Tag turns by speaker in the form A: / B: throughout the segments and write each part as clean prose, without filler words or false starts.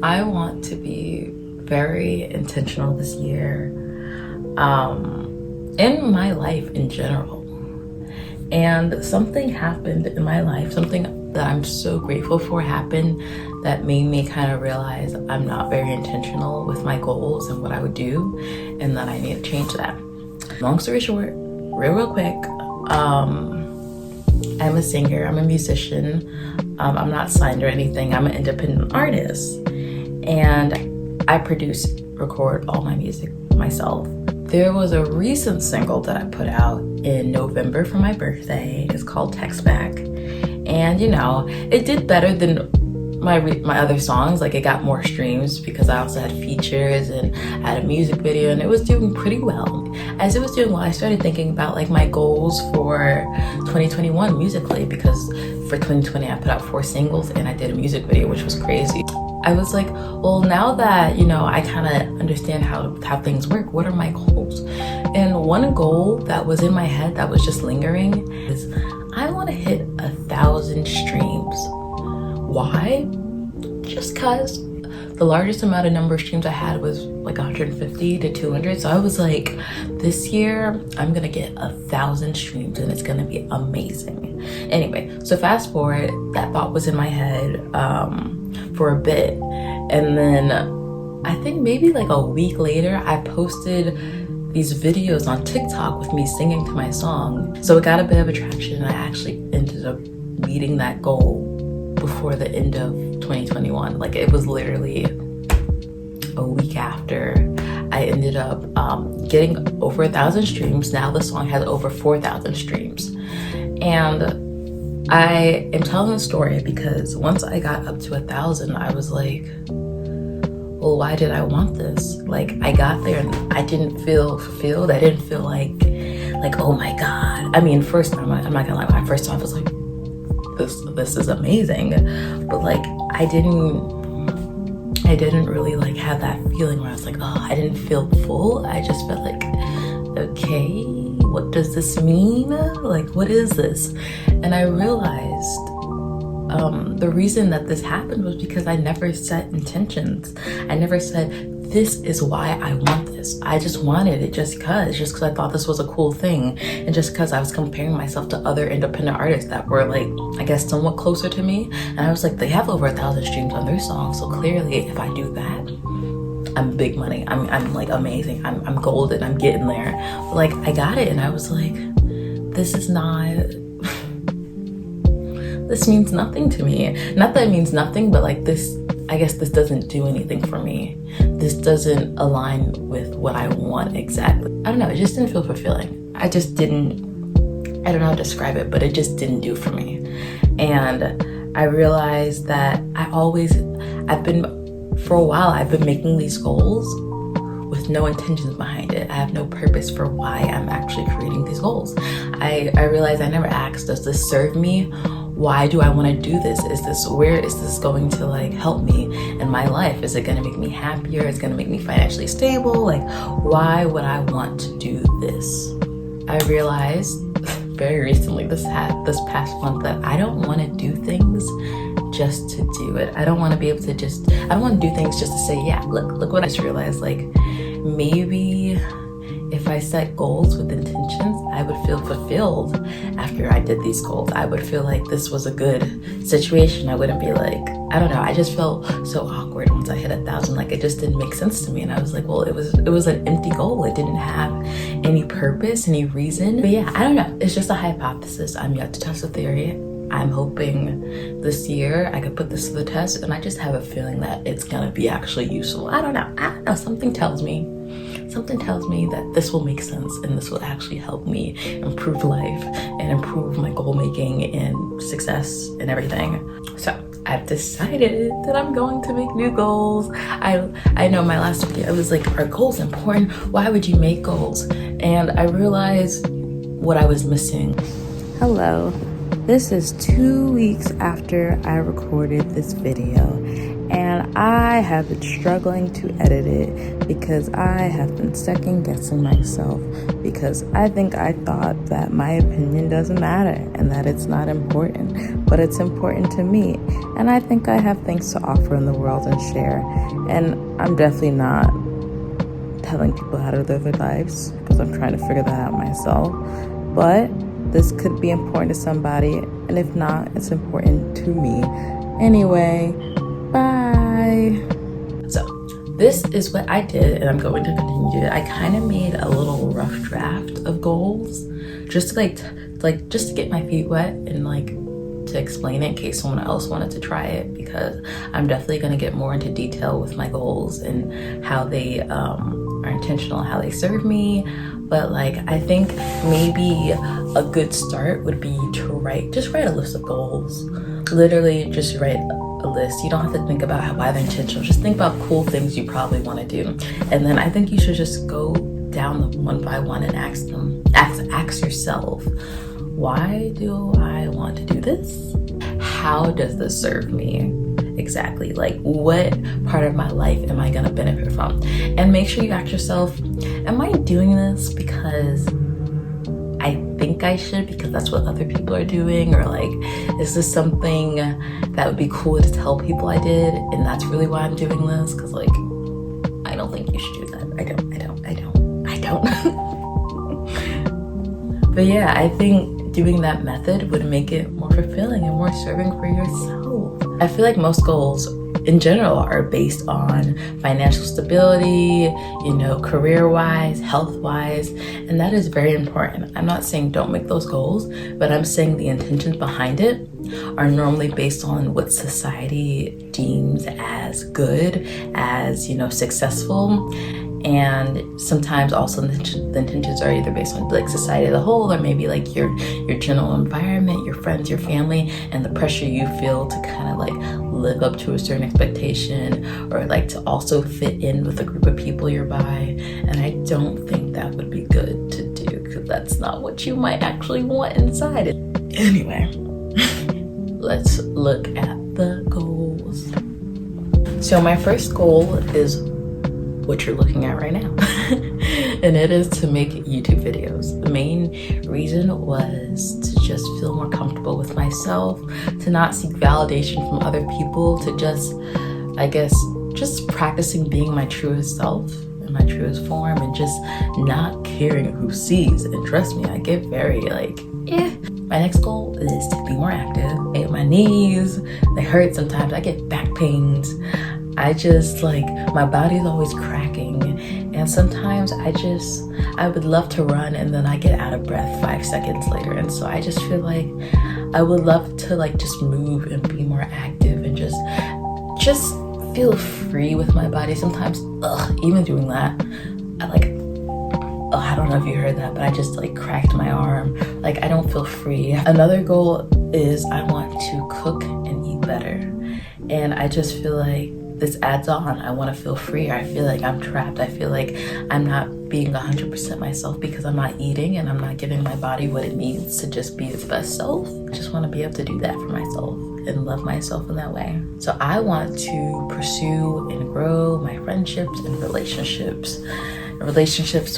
A: I want to be very intentional this year in my life in general. And something happened in my life, something that I'm so grateful for happened that made me kind of realize I'm not very intentional with my goals and what I would do, and that I need to change that. Long story short, real quick, I'm a singer, I'm a musician, I'm not signed or anything, I'm an independent artist, and I produce, record all my music myself. There was a recent single that I put out in November for my birthday. It's called Text Back, and you know, it did better than my other songs. Like, it got more streams because I also had features and I had a music video, and it was doing pretty well. As it was doing well, I started thinking about like my goals for 2021 musically, because for 2020 I put out 4 singles and I did a music video, which was crazy. I was like, well, now that, you know, I kind of understand how things work, what are my goals? And one goal that was in my head that was just lingering is I want to hit 1,000 streams. Why? Just cause the largest number of streams I had was like 150 to 200. So I was like, this year I'm gonna get 1,000 streams and it's gonna be amazing. Anyway, so fast forward, that thought was in my head for a bit, and then I think maybe like a week later I posted these videos on TikTok with me singing to my song. So it got a bit of attraction, and I actually ended up meeting that goal before the end of 2021. Like, it was literally a week after I ended up getting over 1,000 streams. Now the song has over 4,000 streams, and I am telling the story because once I got up to 1,000, I was like, well, why did I want this? Like, I got there and I didn't feel fulfilled. I didn't feel like, oh my God. I mean, first, I'm not gonna lie, when I first saw it, I was like, this is amazing. But like, I didn't really like have that feeling where I was like, oh, I didn't feel full. I just felt like, okay, what does this mean? Like, what is this? And I realized the reason that this happened was because I never set intentions. I never said, this is why I want this. I just wanted it just cause I thought this was a cool thing, and just cause I was comparing myself to other independent artists that were like, I guess, somewhat closer to me. And I was like, they have over 1,000 streams on their songs, so clearly if I do that, I'm big money. I'm like amazing. I'm golden. I'm getting there. But like, I got it, and I was like, this is not. This means nothing to me. Not that it means nothing, but like this. I guess this doesn't do anything for me. This doesn't align with what I want exactly. I don't know. It just didn't feel fulfilling. I don't know how to describe it, but it just didn't do for me. And I realized that for a while, I've been making these goals with no intentions behind it. I have no purpose for why I'm actually creating these goals. I realized I never asked, does this serve me? Why do I want to do this? Where is this going to like help me in my life? Is it going to make me happier? Is it going to make me financially stable? Like, why would I want to do this? I realized very recently, this past month, that I don't want to do things just to do it. I don't want to be able to I don't want to do things just to say, yeah, look what I just realized. Like, maybe if I set goals with intentions, I would feel fulfilled after I did these goals. I would feel like this was a good situation. I wouldn't be like, I don't know. I just felt so awkward once I hit 1,000. Like, it just didn't make sense to me. And I was like, well, it was an empty goal. It didn't have any purpose, any reason. But yeah, I don't know. It's just a hypothesis. I'm yet to test the theory. I'm hoping this year I could put this to the test, and I just have a feeling that it's gonna be actually useful. I don't know. Something tells me that this will make sense, and this will actually help me improve life and improve my goal making and success and everything. So I've decided that I'm going to make new goals. I know my last video, I was like, are goals important? Why would you make goals? And I realized what I was missing. Hello. This is 2 weeks after I recorded this video, and I have been struggling to edit it because I have been second guessing myself because I think I thought that my opinion doesn't matter and that it's not important, but it's important to me. And I think I have things to offer in the world and share. And I'm definitely not telling people how to live their lives because I'm trying to figure that out myself. But this could be important to somebody, and if not, it's important to me. Anyway, bye. So this is what I did, and I'm going to continue it. I kind of made a little rough draft of goals just to just to get my feet wet and to explain it in case someone else wanted to try it, because I'm definitely going to get more into detail with my goals and how they are intentional, how they serve me. But I think maybe a good start would be to write a list of goals. Literally just write a list. You don't have to think about why they're intentional. Just think about cool things you probably want to do. And then I think you should just go down them one by one and ask yourself, why do I want to do this? How does this serve me? Exactly. What part of my life am I going to benefit from? And make sure you ask yourself, am I doing this because I think I should, because that's what other people are doing? Or is this something that would be cool to tell people I did and that's really why I'm doing this? Because I don't think you should do that. I don't. But yeah, I think doing that method would make it more fulfilling and more serving for yourself. I feel like most goals in general are based on financial stability, career-wise, health-wise, and that is very important. I'm not saying don't make those goals, but I'm saying the intentions behind it are normally based on what society deems as good, as, successful. And sometimes also the intentions are either based on society as a whole, or maybe your general environment, your friends, your family, and the pressure you feel to kind of live up to a certain expectation, or to also fit in with a group of people you're by. And I don't think that would be good to do, because that's not what you might actually want inside it. Anyway, let's look at the goals. So my first goal is what you're looking at right now. And it is to make YouTube videos. The main reason was to just feel more comfortable with myself, to not seek validation from other people, to just practicing being my truest self in my truest form, and just not caring who sees. And trust me, I get very My next goal is to be more active. My knees, they hurt sometimes. I get back pains. I just my body's always cracking, and sometimes I would love to run and then I get out of breath 5 seconds later. And so I just feel I would love to just move and be more active and just feel free with my body. Sometimes even doing that, I don't know if you heard that, but I just cracked my arm. I don't feel free. Another goal is I want to cook and eat better, and I just feel this adds on. I want to feel free. I feel I'm trapped. I feel I'm not being 100% myself because I'm not eating and I'm not giving my body what it needs to just be its best self. I just want to be able to do that for myself and love myself in that way. So I want to pursue and grow my friendships and relationships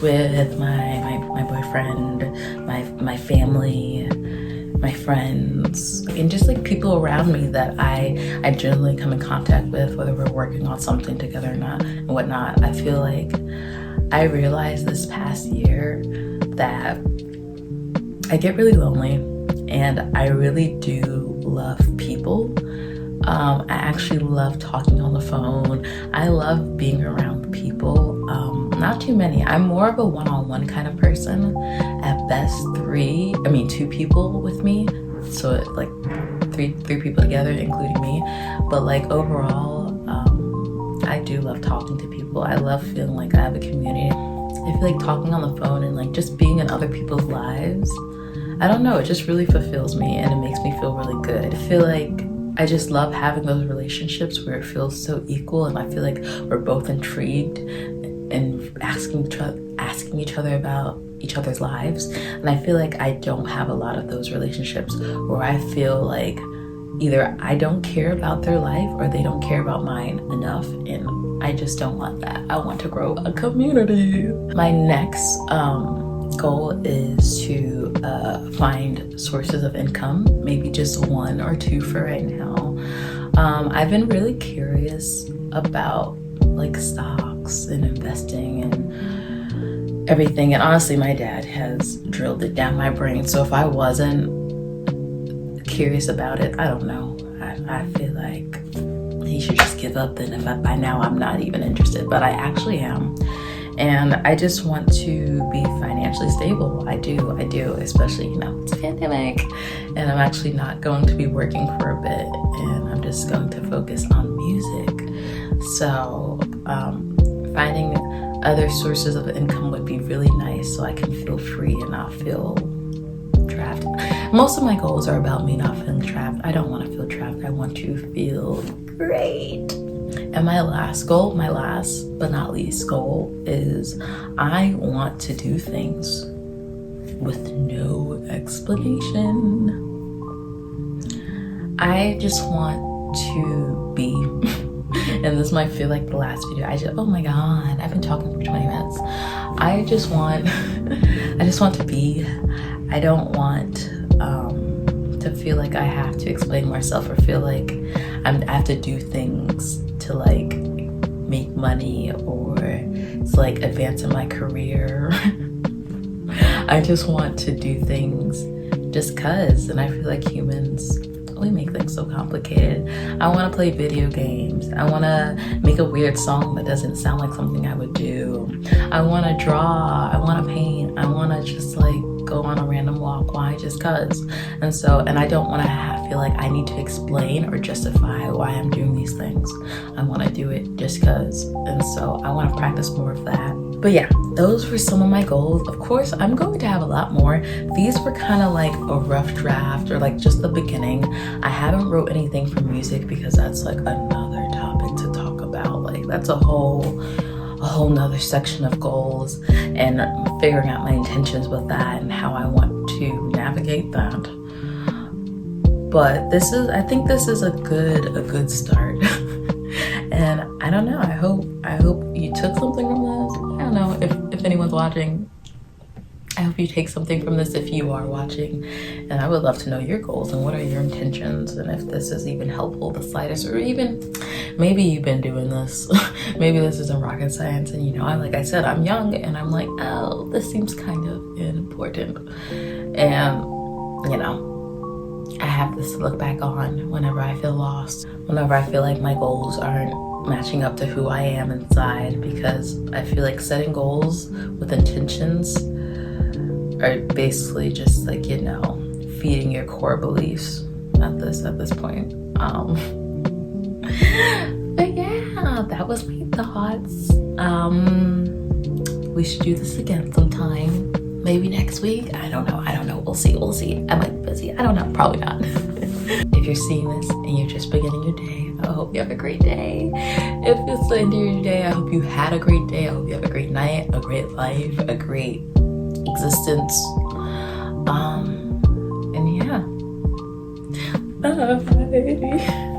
A: with my boyfriend, my family, my friends, and just people around me that I generally come in contact with, whether we're working on something together or not and whatnot. I feel I realized this past year that I get really lonely, and I really do love people. I actually love talking on the phone. I love being around people. Not too many. I'm more of a one-on-one kind of person. At best, 2 people with me. So three people together, including me. But overall, I do love talking to people. I love feeling I have a community. I feel talking on the phone and just being in other people's lives, I don't know, it just really fulfills me and it makes me feel really good. I feel I just love having those relationships where it feels so equal, and I feel we're both intrigued and asking each other about each other's lives. And I feel I don't have a lot of those relationships where I feel either I don't care about their life or they don't care about mine enough, and I just don't want that. I want to grow a community. My next goal is to find sources of income, maybe just 1 or 2 for right now. I've been really curious about like stocks and investing and everything, and honestly my dad has drilled it down my brain, so if I wasn't curious about it, I don't know, I feel like he should just give up, and if by now I'm not even interested, but I actually am. And I just want to be financially stable. I do, especially, you know, it's a pandemic and I'm actually not going to be working for a bit, and I'm just going to focus on music. So finding other sources of income would be really nice, so I can feel free and not feel trapped. Most of my goals are about me not feeling trapped. I don't want to feel trapped. I want to feel great. And my last goal, my last but not least goal, is I want to do things with no explanation. I just want to be, and this might feel like the last video, oh my god, I've been talking for 20 minutes. I just want to be. I don't want to feel like I have to explain myself or feel like I have to do things to like make money or to like advance in my career. I just want to do things just cause, and I feel like humans, we make things so complicated. I want to play video games. I want to make a weird song that doesn't sound like something I would do. I want to draw. I want to paint. I want to just like go on a random walk. Why? Just cause. And I don't want to feel like I need to explain or justify why I'm doing these things. I want to do it just cause. And so I want to practice more of that. But yeah, those were some of my goals. Of course, I'm going to have a lot more. These were kind of like a rough draft, or like just the beginning. I haven't wrote anything for music because that's like another topic to talk about. Like that's a whole nother section of goals, and figuring out my intentions with that and how I want to navigate that. But I think this is a good start. And I don't know, I hope you took something from this. I don't know if anyone's watching. I hope you take something from this if you are watching, and I would love to know your goals and what are your intentions, and if this is even helpful, the slightest, or even maybe you've been doing this. Maybe this isn't rocket science, and you know, like I said, I'm young and I'm like, oh, this seems kind of important, and you know, I have this to look back on whenever I feel lost, whenever I feel like my goals aren't matching up to who I am inside, because I feel like setting goals with intentions are basically just like, you know, feeding your core beliefs at this point. But yeah, that was my thoughts. We should do this again sometime. Maybe next week. I don't know. We'll see. I might be busy. I don't know. Probably not. If you're seeing this and you're just beginning your day, I hope you have a great day. If it's the end of your day, I hope you had a great day. I hope you have a great night, a great life, a great existence. And yeah. Bye.